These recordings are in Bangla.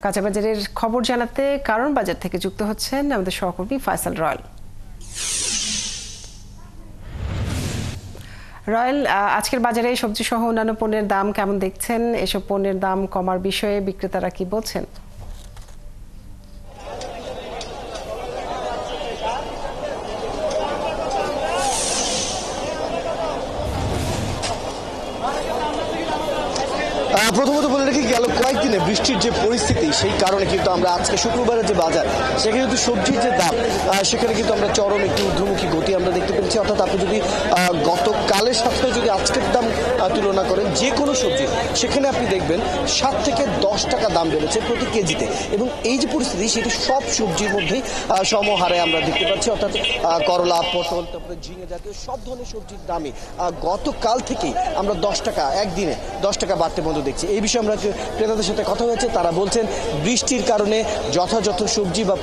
কাঁচাবাজারের খবর জানাতে কারণ বাজার থেকে যুক্ত হচ্ছেন আমাদের সহকর্মী ফয়সাল রয়েল। রয়েল, আজকের বাজারে সবজি সহ অন্যান্য পণ্যের দাম কেমন দেখছেন? এসব পণ্যের দাম কমার বিষয়ে বিক্রেতারা কি বলছেন? প্রথমত বলে রাখি, গেল কয়েকদিনে বৃষ্টির যে পরিস্থিতি সেই কারণে কিন্তু আমরা আজকে শুক্রবারের যে বাজার সেখানে কিন্তু সবজির যে দাম সেখানে কিন্তু আমরা চরম একটি ঊর্ধ্বমুখী গতি আমরা দেখতে পেরেছি। অর্থাৎ আপনি যদি গতকালের সাথে যদি আজকের দাম তুলনা করেন যে কোনো সবজি, সেখানে আপনি দেখবেন 7 থেকে 10 টাকা দাম বেড়েছে প্রতি কেজিতে। এবং এই যে পরিস্থিতি সেটি সব সবজির মধ্যেই সমহারে আমরা দেখতে পাচ্ছি। অর্থাৎ করলা, পটল, তারপরে ঝিঙে জাতীয় সব ধরনের সবজির দামই গতকাল থেকেই আমরা 10 টাকা, একদিনে 10 টাকা বাড়তে বন্ধ দেখছি। এই বিষয়ে আমরা ক্রেতাদের সাথে কথা হয়েছে, তারা বলছেন বৃষ্টির কারণে যথাযথ সবজি বা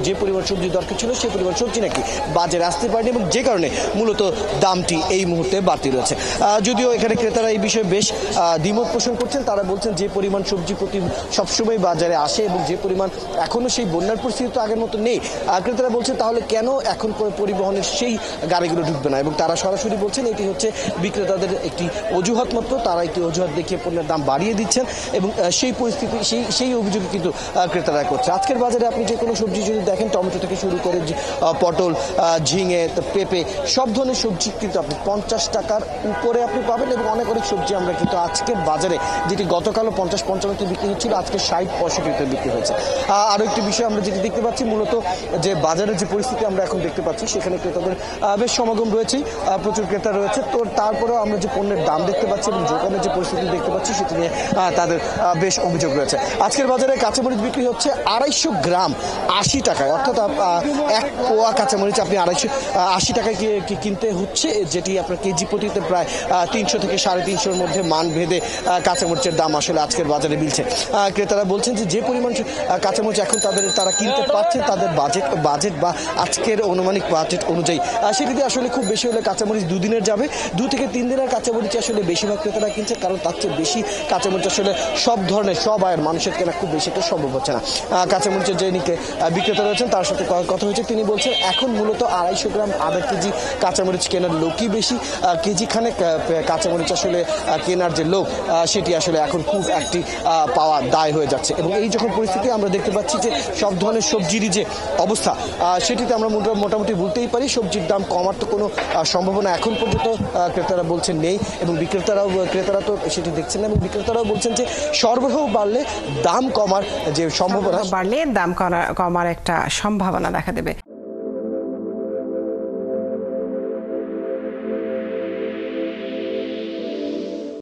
যে পরিমাণ সবজি দরকার ছিল সেই পরিমাণ সবজি নাকি বাজারে আসতে পারেনি, এবং যে কারণে মূলত দামটি এই মুহূর্তে বাড়তি রয়েছে। যদিও এখানে ক্রেতারা এই বিষয়ে বেশ দ্বিমত পোষণ করছেন। তারা বলছেন যে পরিমাণ সবজি সবসময় বাজারে আসে এবং যে পরিমাণ এখনও সেই বন্যার পরিস্থিতি তো আগের মতো নেই, ক্রেতারা বলছেন তাহলে কেন এখন পরিবহনের সেই গাড়িগুলো ঢুকবে না। এবং তারা সরাসরি বলছেন এটি হচ্ছে বিক্রেতাদের একটি অজুহাত মাত্র, তারা একটি অজুহাত দেখিয়ে পণ্যের দাম বাড়িয়ে দিচ্ছেন এবং সেই পরিস্থিতি সেই অভিযোগ কিন্তু ক্রেতারা করছে। আজকের বাজারে আপনি যে কোনো সবজি যদি দেখেন, টমেটো থেকে শুরু করে পটল, ঝিঙে, পেঁপে সব ধরনের সবজি কিন্তু আপনি 50 টাকার উপরে আপনি পাবেন। এবং অনেক সবজি আমরা কিন্তু আজকের বাজারে, যেটি গতকালও 50-55তে বিক্রি হচ্ছিল, আজকে 60-65তে বিক্রি হয়েছে। আরও একটি বিষয় আমরা যেটি দেখতে পাচ্ছি, মূলত যে বাজারের যে পরিস্থিতি আমরা এখন দেখতে পাচ্ছি সেখানে ক্রেতাদের বেশ সমাগম রয়েছে, প্রচুর ক্রেতা রয়েছে। তো তারপরেও আমরা যে পণ্যের দাম দেখতে পাচ্ছি এবং যোগানের যে পরিস্থিতি দেখতে পাচ্ছি সেটি নিয়ে তাদের বেশ অভিযোগ রয়েছে। আজকের বাজারে কাঁচামরিচ বিক্রি হচ্ছে 250 গ্রাম 80 টাকায়, অর্থাৎ এক পোয়া কাঁচামরিচ আপনি 280 টাকায় কিনতে হচ্ছে, যেটি আপনার কেজি প্রতিতে প্রায় 300 থেকে 350-এর মধ্যে মান ভেদে কাঁচামরিচের দাম আসলে আজকের বাজারে মিলছে। ক্রেতারা বলছেন যে পরিমাণ কাঁচামরিচ এখন তারা কিনতে পারছেন তাদের বাজেট বা আজকের অনুমানিক বাজেট অনুযায়ী, সেটিতে আসলে খুব বেশি হলে কাঁচামরিচ 2 দিনের যাবে। 2 থেকে 3 দিনের কাঁচামরিচ আসলে বেশিরভাগ ক্রেতারা কিনছে, কারণ তার চেয়ে বেশি কাঁচামরিচ আসলে সব ধরনের সব আয়ের মানুষের কেনা খুব বেশি একটা সম্ভব হচ্ছে না। কাঁচামরিচের যে বিক্রেতা রয়েছেন তার সাথে কথা হয়েছে, তিনি বলছেন এখন মূলত 250 গ্রাম আধা কেজি কাঁচামরিচ কেনার লোকই বেশি, কেজি খানেক কাঁচামরিচ আসলে কেনার যে লোক সেটি আসলে এখন খুব একটি পাওয়া দায় হয়ে যাচ্ছে। এবং এই যখন পরিস্থিতি আমরা দেখতে পাচ্ছি যে সব ধরনের সবজিরই যে অবস্থা সেটিতে আমরা মোটামুটি বলতেই পারি সবজির দাম কমার তো কোনো সম্ভাবনা এখন পর্যন্ত ক্রেতারা বলছেন নেই। এবং ক্রেতারা তো সেটি দেখছেন না, এবং বিক্রেতারাও বলছেন যে সরবরাহ বাড়লে দাম কমার যে সম্ভাবনা, বাড়লে দাম কমার একটা সম্ভাবনা দেখা দেবে।